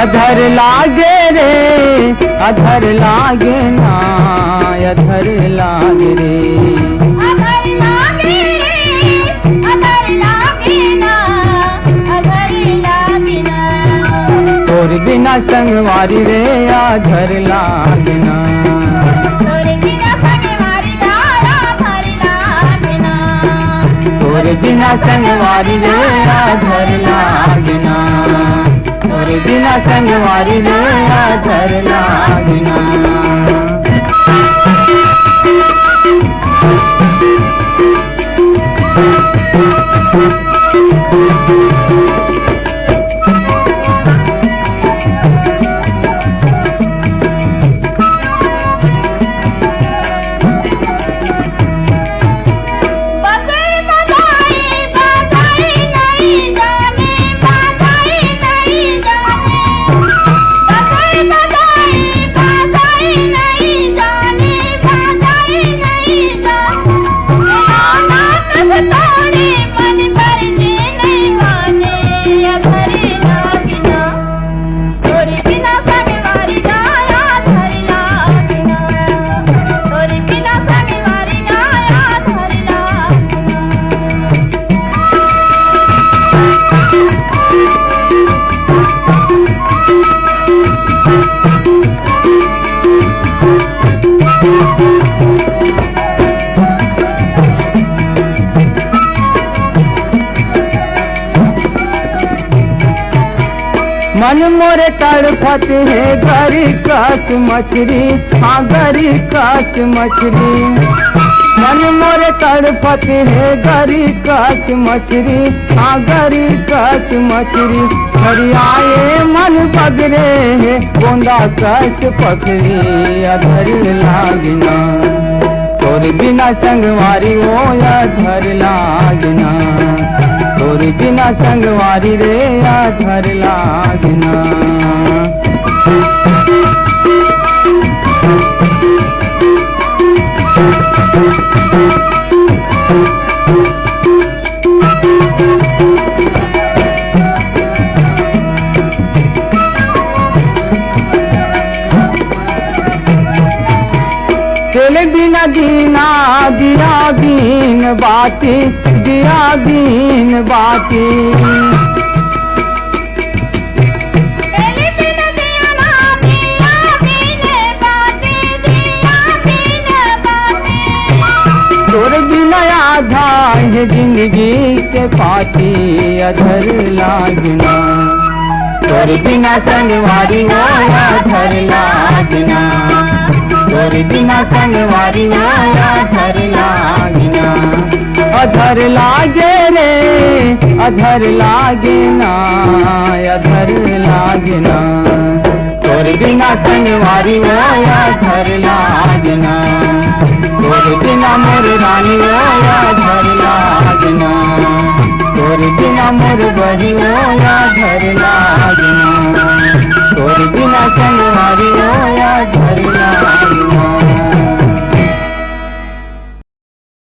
अधर लागे रे अधर लागे ना अधर लागे रे अधर लागे रे अधर लागे ना अधर लागे ना तोर बिना संगवारी रे अधर लागे ना तोर बिना संगवारी दाया अधर लागे ना तोर बिना संगवारी रे अधर लागे ना तोर बिना संगवारी रे अधर लागे ना मन मोरे तड़फत है गरी कस मछली हाँ गरी कस मछली मन मोरे तड़फत है गरी कस मछली हाँ गरी कस मछली हरियाए मन पगरे है गोंदा कस पकड़ी अधर लागना तोर बिना संगवारी ओ अधर लागना तोर बिना संगवारी रे अधर लागना तेल बिना दीना दिया दीन बाती दिया दीन बाती तेल बिना दीना दिया दीन बाती दिया दीन बाती तोर बिना आधा है जिंदगी के पाती अधर लागना तोर बिना संगवारी ओ अधर लागना तोर बिना संगवारी ओ अधर लागना अधर लागे रे अधर लागे ना अधर लागना तोर बिना संगवारी ओ अधर लागना तोर बिना मोर रानी ओ अधर लागना तोर बिना मोर बही ओ अधर लागना तोर बिना संगवारी ओ अधर लागना।